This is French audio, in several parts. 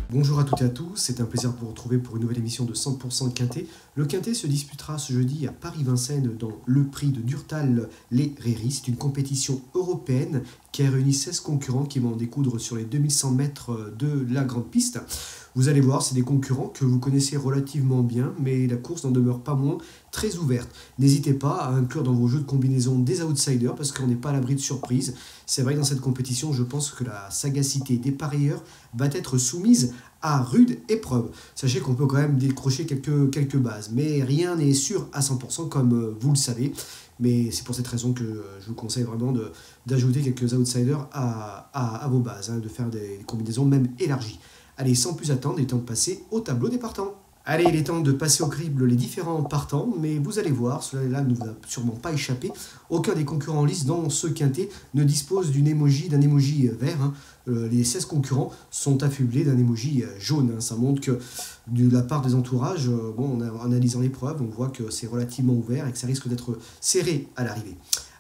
Bonjour à toutes et à tous, c'est un plaisir de vous retrouver pour une nouvelle émission de 100% Quintet. Le Quintet se disputera ce jeudi à Paris-Vincennes dans le prix de Durtal les Rairies. C'est une compétition européenne qui a réuni 16 concurrents qui vont en découdre sur les 2100 mètres de la grande piste. Vous allez voir, c'est des concurrents que vous connaissez relativement bien, mais la course n'en demeure pas moins très ouverte. N'hésitez pas à inclure dans vos jeux de combinaison des outsiders, parce qu'on n'est pas à l'abri de surprises. C'est vrai que dans cette compétition, je pense que la sagacité des parieurs va être soumise à rude épreuve. Sachez qu'on peut quand même décrocher quelques bases, mais rien n'est sûr à 100% comme vous le savez. Mais c'est pour cette raison que je vous conseille vraiment d'ajouter quelques outsiders à vos bases, de faire des combinaisons même élargies. Allez, sans plus attendre, il est temps de passer au tableau des partants. Allez, il est temps de passer au crible les différents partants, mais vous allez voir, cela ne vous a sûrement pas échappé, aucun des concurrents en lice dans ce quintet ne dispose d'un emoji vert. Les 16 concurrents sont affublés d'un emoji jaune. Ça montre que de la part des entourages, en analysant l'épreuve, on voit que c'est relativement ouvert et que ça risque d'être serré à l'arrivée.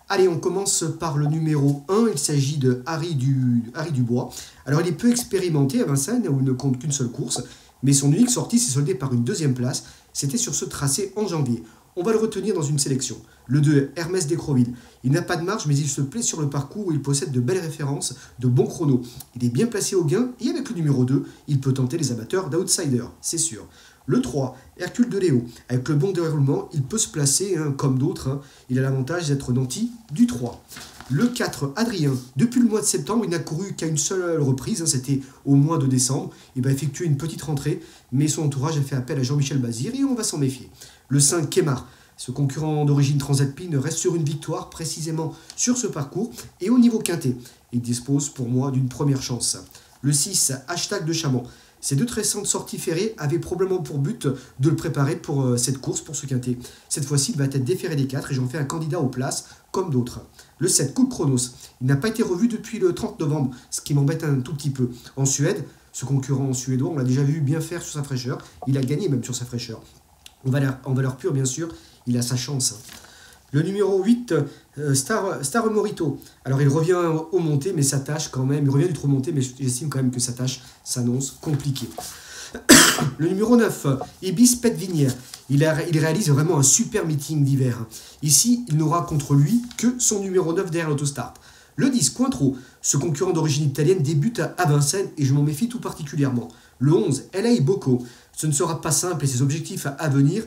Allez, on commence par le numéro 1, il s'agit de Harry Dubois. Alors il est peu expérimenté à Vincennes, où il ne compte qu'une seule course, mais son unique sortie s'est soldée par une deuxième place, c'était sur ce tracé en janvier. On va le retenir dans une sélection. Le 2, Hermès d'Écreville. Il n'a pas de marge, mais il se plaît sur le parcours où il possède de belles références, de bons chronos. Il est bien placé au gain, et avec le numéro 2, il peut tenter les amateurs d'outsiders, c'est sûr. Le 3, Hercule de Léo. Avec le bon déroulement, il peut se placer, comme d'autres. Il a l'avantage d'être nanti du 3. Le 4, Adrien. Depuis le mois de septembre, il n'a couru qu'à une seule reprise, c'était au mois de décembre. Il va effectuer une petite rentrée, mais son entourage a fait appel à Jean-Michel Bazir et on va s'en méfier. Le 5, Kemar. Ce concurrent d'origine transalpine reste sur une victoire précisément sur ce parcours et au niveau quintet. Il dispose pour moi d'une première chance. Le 6, Hashtag de Chamon. Ces deux récentes sorties ferrées avaient probablement pour but de le préparer pour cette course, pour ce quintet. Cette fois-ci, il va être déféré des 4 et j'en fais un candidat aux places, comme d'autres. Le 7, Coup de Chronos. Il n'a pas été revu depuis le 30 novembre, ce qui m'embête un tout petit peu. En Suède, ce concurrent suédois, on l'a déjà vu bien faire sur sa fraîcheur. Il a gagné même sur sa fraîcheur. En valeur pure, bien sûr, il a sa chance. Le numéro 8, Star Morito. Alors il revient aux montées, mais sa tâche quand même, il revient du trop monté, mais j'estime quand même que sa tâche s'annonce compliquée. Le numéro 9, Ibis Petvinière. Il réalise vraiment un super meeting d'hiver. Ici, il n'aura contre lui que son numéro 9 derrière l'autostart. Le 10, Cointreau. Ce concurrent d'origine italienne débute à Vincennes et je m'en méfie tout particulièrement. Le 11, L.A. Bocco. Ce ne sera pas simple et ses objectifs sont à venir,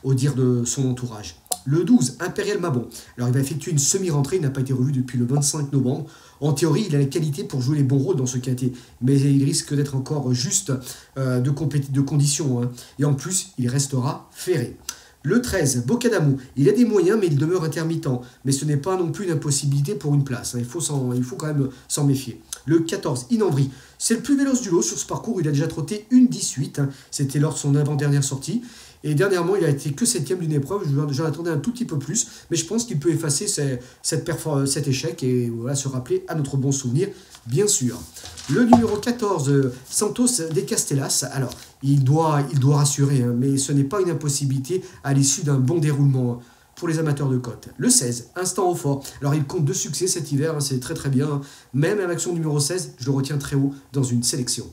au dire de son entourage. Le 12, Impérial Mabon. Alors il va effectuer une semi-rentrée, il n'a pas été revu depuis le 25 novembre. En théorie, il a les qualités pour jouer les bons rôles dans ce quintet, mais il risque d'être encore juste de conditions. Et en plus, il restera ferré. Le 13, Bocadamou. Il a des moyens, mais il demeure intermittent. Mais ce n'est pas non plus une impossibilité pour une place. Il faut quand même s'en méfier. Le 14, Inambri. C'est le plus véloce du lot sur ce parcours. Il a déjà trotté une 18. C'était lors de son avant-dernière sortie. Et dernièrement, il a été que 7e d'une épreuve. J'en attendais un tout petit peu plus. Mais je pense qu'il peut effacer cet échec et se rappeler à notre bon souvenir, bien sûr. Le numéro 14, Santos de Castellas. Alors, il doit rassurer, mais ce n'est pas une impossibilité à l'issue d'un bon déroulement pour les amateurs de côte. Le 16, Instant au fort. Alors, il compte 2 succès cet hiver, c'est très très bien. Même avec son numéro 16, je le retiens très haut dans une sélection.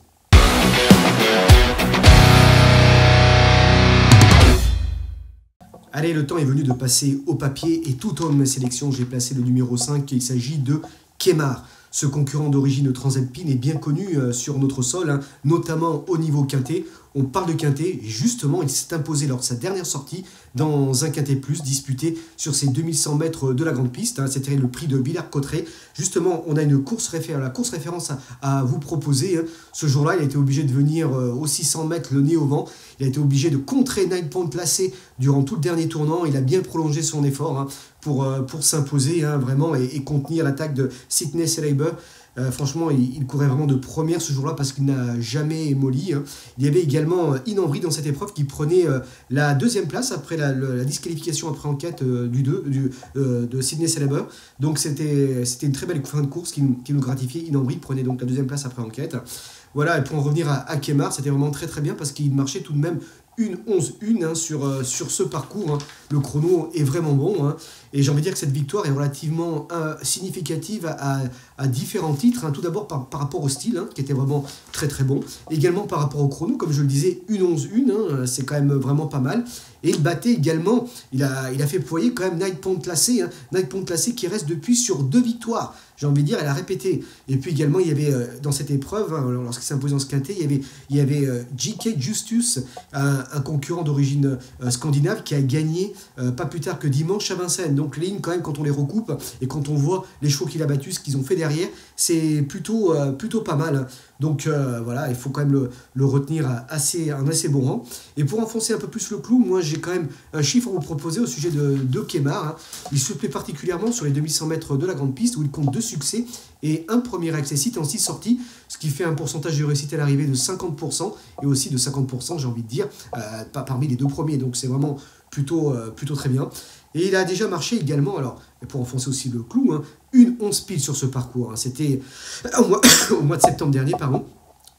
Allez, le temps est venu de passer au papier et tout au long de ma sélection, j'ai placé le numéro 5, il s'agit de Kemar. Ce concurrent d'origine transalpine est bien connu sur notre sol, notamment au niveau quintet. On parle de quintet, justement, il s'est imposé lors de sa dernière sortie dans un quintet plus disputé sur ses 2100 mètres de la grande piste. C'était le prix de Villers-Cotterêts. Justement, on a la course référence à vous proposer. Ce jour-là, il a été obligé de venir aux 600 mètres le nez au vent. Il a été obligé de contrer Nine Pound placé durant tout le dernier tournant. Il a bien prolongé son effort pour s'imposer vraiment et contenir l'attaque de Sydney Celeber. Franchement, il courait vraiment de première ce jour-là parce qu'il n'a jamais molli, hein. Il y avait également Inambri dans cette épreuve qui prenait la deuxième place après la disqualification après enquête de Sydney Celeber. Donc c'était une très belle fin de course qui nous gratifiait. Inambri prenait donc la deuxième place après enquête. Voilà, et pour en revenir à Kemar, c'était vraiment très très bien parce qu'il marchait tout de même une 11-1 hein, sur ce parcours, hein. Le chrono est vraiment bon, hein. Et j'ai envie de dire que cette victoire est relativement significative à différents titres, hein. Tout d'abord par rapport au style, hein, qui était vraiment très très bon. Également par rapport au chrono, comme je le disais, une 11-1, hein, c'est quand même vraiment pas mal. Et il battait également, il a fait ployer quand même Night Point Classé, hein. Night Point Classé qui reste depuis sur 2 victoires. J'ai envie de dire, elle a répété. Et puis également, il y avait dans cette épreuve, hein, lorsqu'il s'est imposé en ce quintet, il y avait J.K. Justus, un concurrent d'origine scandinave qui a gagné pas plus tard que dimanche à Vincennes. Donc les lignes, quand même, quand on les recoupe et quand on voit les chevaux qu'il a battus, ce qu'ils ont fait derrière, c'est plutôt pas mal, hein. Donc voilà, il faut quand même le retenir un assez bon rang. Et pour enfoncer un peu plus le clou, moi j'ai quand même un chiffre à vous proposer au sujet de Kemar, hein. Il se plaît particulièrement sur les 2100 mètres de la grande piste où il compte 2 succès et un premier accessite en 6 sorties, ce qui fait un pourcentage de réussite à l'arrivée de 50% et aussi de 50%, j'ai envie de dire, pas parmi les 2 premiers. Donc c'est vraiment plutôt très bien. Et il a déjà marché également, alors pour enfoncer aussi le clou, hein, une 11 piles sur ce parcours, hein. C'était au mois de septembre dernier, pardon.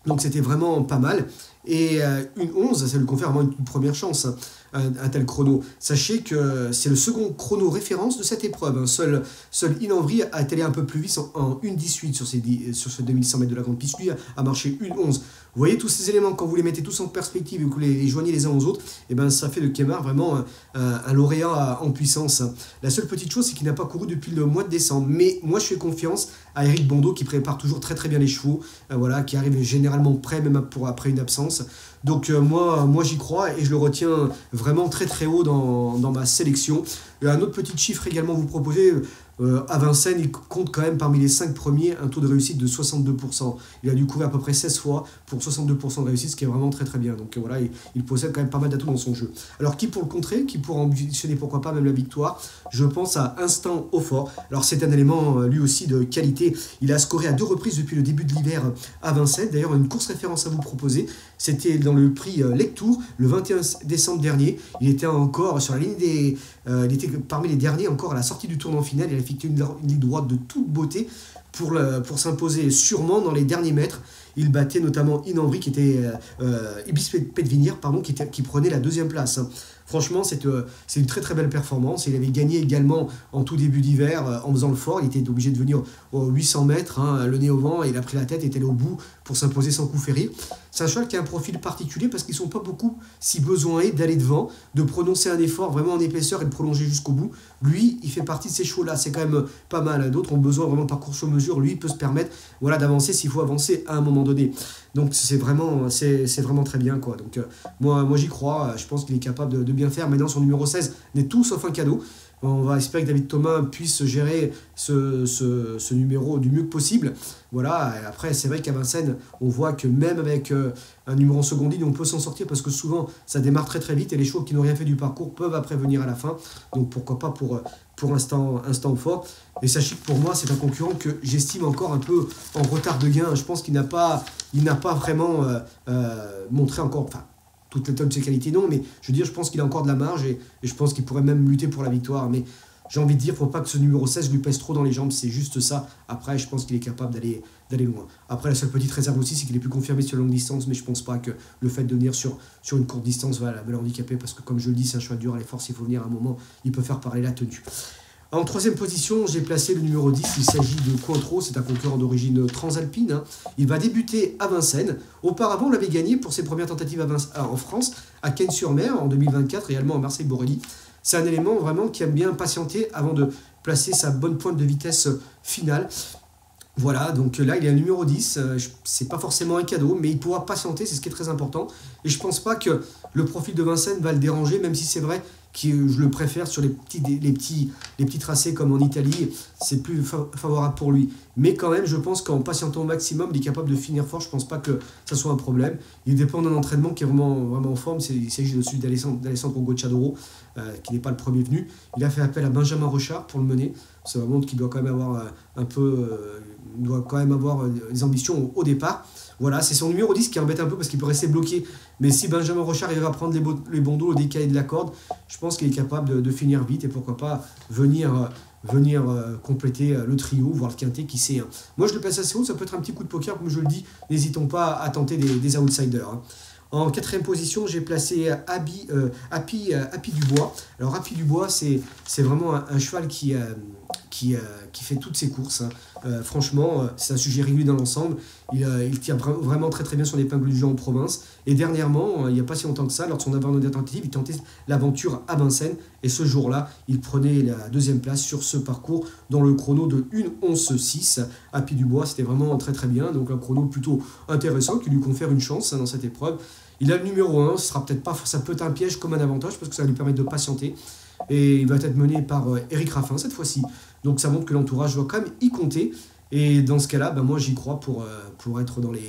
Donc c'était vraiment pas mal. Et une 11, ça lui confère vraiment une première chance, hein, un tel chrono. Sachez que c'est le second chrono référence de cette épreuve, hein. Seul Inambri a été allé un peu plus vite en 1,18 sur ce 2100 mètres de la grande piste. Lui a marché une 11. Vous voyez tous ces éléments, quand vous les mettez tous en perspective et que vous les joignez les uns aux autres, et ben ça fait de Kemar vraiment un lauréat en puissance. La seule petite chose, c'est qu'il n'a pas couru depuis le mois de décembre. Mais moi, je fais confiance à Eric Bondeau qui prépare toujours très très bien les chevaux, voilà, qui arrive généralement prêt même après une absence. Donc moi j'y crois et je le retiens vraiment très très haut dans ma sélection. Un autre petit chiffre également vous proposer. À Vincennes, il compte quand même parmi les 5 premiers un taux de réussite de 62%. Il a dû courir à peu près 16 fois pour 62% de réussite, ce qui est vraiment très très bien. Donc voilà, il possède quand même pas mal d'atouts dans son jeu. Alors qui pour le contrer, qui pour ambitionner pourquoi pas même la victoire, je pense à Instant Hautfort. Alors c'est un élément lui aussi de qualité. Il a scoré à 2 reprises depuis le début de l'hiver à Vincennes. D'ailleurs, une course référence à vous proposer, c'était dans le prix Lectour le 21 décembre dernier. Il était encore sur la ligne des... il était parmi les derniers encore à la sortie du tournant final. Il a effectué une ligne droite de toute beauté pour s'imposer sûrement dans les derniers mètres. Il battait notamment Inambri qui était Ibis Petvinier, pardon, qui prenait la 2e place, hein. Franchement, c'est une très très belle performance. Il avait gagné également en tout début d'hiver en faisant le fort. Il était obligé de venir aux 800 mètres, hein, le nez au vent, et il a pris la tête, est allé au bout pour s'imposer sans coup férir. C'est un cheval qui a un profil particulier parce qu'ils ne sont pas beaucoup, si besoin est, d'aller devant, de prononcer un effort vraiment en épaisseur et de prolonger jusqu'au bout. Lui, il fait partie de ces chevaux-là. C'est quand même pas mal. D'autres ont besoin vraiment de parcours sur mesure. Lui, il peut se permettre voilà, d'avancer s'il faut avancer à un moment donné. Donc c'est vraiment très bien, quoi. Donc moi j'y crois. Je pense qu'il est capable de bien faire. Maintenant, son numéro 16 n'est tout sauf un cadeau. On va espérer que David Thomas puisse gérer ce numéro du mieux que possible. Voilà, et après, c'est vrai qu'à Vincennes, on voit que même avec un numéro en seconde ligne, on peut s'en sortir parce que souvent, ça démarre très très vite et les chevaux qui n'ont rien fait du parcours peuvent après venir à la fin. Donc pourquoi pas pour Instant Fort. Et sachez que pour moi, c'est un concurrent que j'estime encore un peu en retard de gain. Je pense qu'il n'a pas vraiment montré encore... Enfin, toutes les tonnes de ses qualités, non, mais je veux dire, je pense qu'il a encore de la marge et je pense qu'il pourrait même lutter pour la victoire. Mais j'ai envie de dire, il ne faut pas que ce numéro 16 lui pèse trop dans les jambes, c'est juste ça. Après, je pense qu'il est capable d'aller loin. Après, la seule petite réserve aussi, c'est qu'il est plus confirmé sur la longue distance, mais je ne pense pas que le fait de venir sur une courte distance va le handicaper, parce que comme je le dis, c'est un cheval dur à les forces, il faut venir à un moment, il peut faire parler la tenue. En 3e position, j'ai placé le numéro 10, il s'agit de Cointreau, c'est un concurrent d'origine transalpine, hein. Il va débuter à Vincennes. Auparavant, on l'avait gagné pour ses premières tentatives en France, à Cannes-sur-Mer en 2024, également à Marseille-Borelli. C'est un élément vraiment qui aime bien patienter avant de placer sa bonne pointe de vitesse finale. Voilà, donc là il est à numéro 10, c'est pas forcément un cadeau, mais il pourra patienter, c'est ce qui est très important. Et je pense pas que le profil de Vincennes va le déranger, même si c'est vrai que je le préfère sur les petits tracés comme en Italie, c'est plus favorable pour lui. Mais quand même, je pense qu'en patientant au maximum, il est capable de finir fort, je pense pas que ça soit un problème. Il dépend d'un entraînement qui est vraiment en forme, il s'agit de celui d'Alessandro Gocciadoro, qui n'est pas le premier venu. Il a fait appel à Benjamin Rochard pour le mener. Ça montre qu'il doit quand même avoir doit quand même avoir des ambitions au départ. Voilà, c'est son numéro 10 qui embête un peu parce qu'il peut rester bloqué. Mais si Benjamin Rochard arrive à prendre les bons dos, le décalé de la corde, je pense qu'il est capable de finir vite et pourquoi pas venir compléter le trio, voire le quintet qui sait. Moi je le place assez haut, ça peut être un petit coup de poker, comme je le dis, n'hésitons pas à tenter des outsiders. En quatrième position, j'ai placé Happy Dubois. Alors Happy Dubois, c'est vraiment un cheval qui fait toutes ses courses. Franchement, c'est un sujet régulier dans l'ensemble. Il tire vraiment très très bien son épingle du jeu en province. Et dernièrement, il n'y a pas si longtemps que ça, lors de son abandon tentative, il tentait l'aventure à Vincennes. Et ce jour-là, il prenait la deuxième place sur ce parcours dans le chrono de 1:11:6. Happy Dubois, c'était vraiment très très bien. Donc un chrono plutôt intéressant qui lui confère une chance dans cette épreuve. Il a le numéro 1, ça peut être un piège comme un avantage parce que ça va lui permettre de patienter. Et il va être mené par Eric Raffin cette fois-ci. Donc ça montre que l'entourage doit quand même y compter. Et dans ce cas-là, moi j'y crois pour être dans le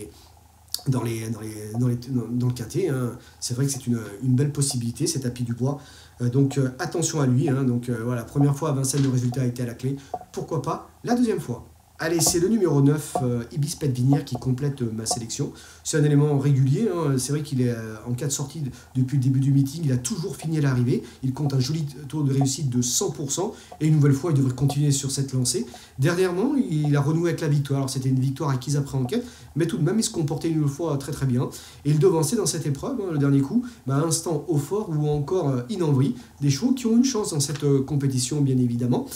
quintet. C'est vrai que c'est une belle possibilité, cet Happy Dubois. Donc attention à lui. Donc voilà, première fois à Vincennes, le résultat a été à la clé. Pourquoi pas la deuxième fois? Allez, c'est le numéro 9, Ibis Petvinière, qui complète ma sélection. C'est un élément régulier, c'est vrai qu'il est en cas de sortie depuis le début du meeting, il a toujours fini à l'arrivée. Il compte un joli taux de réussite de 100%, et une nouvelle fois, il devrait continuer sur cette lancée. Dernièrement, il a renoué avec la victoire. Alors c'était une victoire acquise après enquête, mais tout de même, il se comportait une fois très très bien. Et il devançait dans cette épreuve, le dernier coup, Instant Hautfort ou encore Inambri, des chevaux qui ont une chance dans cette compétition, bien évidemment.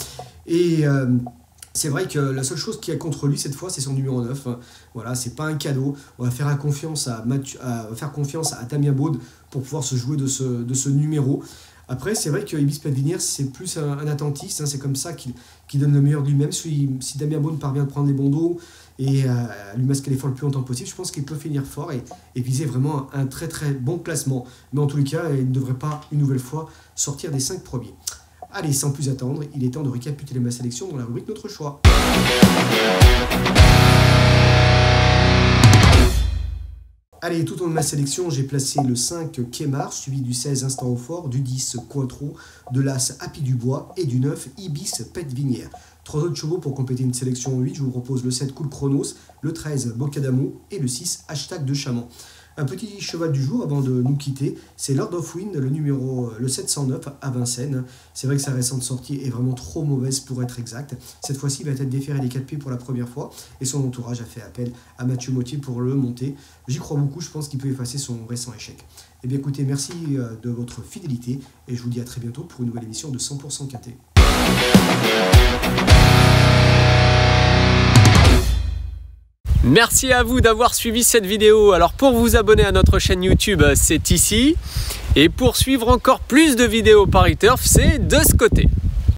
Et c'est vrai que la seule chose qui est contre lui cette fois, c'est son numéro 9. Voilà, c'est pas un cadeau. On va faire confiance à Damien Baude pour pouvoir se jouer de ce numéro. Après, c'est vrai que Ibis Petvinière, c'est plus un attentiste. C'est comme ça qu'il donne le meilleur de lui-même. Si Damien Baude parvient à prendre les bons dos et à lui masquer l'effort le plus longtemps possible, je pense qu'il peut finir fort et viser vraiment un très très bon classement. Mais en tous les cas, il ne devrait pas une nouvelle fois sortir des 5 premiers. Allez, sans plus attendre, il est temps de récapituler ma sélection dans la rubrique Notre Choix. Allez, tout au long de ma sélection, j'ai placé le 5 Kemar, suivi du 16 Instant Hautfort, du 10 Cointreau, de l'As Happy Dubois et du 9 Ibis Petvinière. 3 autres chevaux pour compléter une sélection en 8, je vous propose le 7 Cool Chronos, le 13 Bocadamo et le 6 Hashtag de Chaman. Un petit cheval du jour avant de nous quitter, c'est Lord of Wind, le 709 à Vincennes. C'est vrai que sa récente sortie est vraiment trop mauvaise pour être exact. Cette fois-ci, il va être déféré des 4 pieds pour la première fois et son entourage a fait appel à Mathieu Mottier pour le monter. J'y crois beaucoup, je pense qu'il peut effacer son récent échec. Eh bien écoutez, merci de votre fidélité et je vous dis à très bientôt pour une nouvelle émission de 100% Quintet. Merci à vous d'avoir suivi cette vidéo. Alors pour vous abonner à notre chaîne YouTube, c'est ici. Et pour suivre encore plus de vidéos Paris Turf, c'est de ce côté.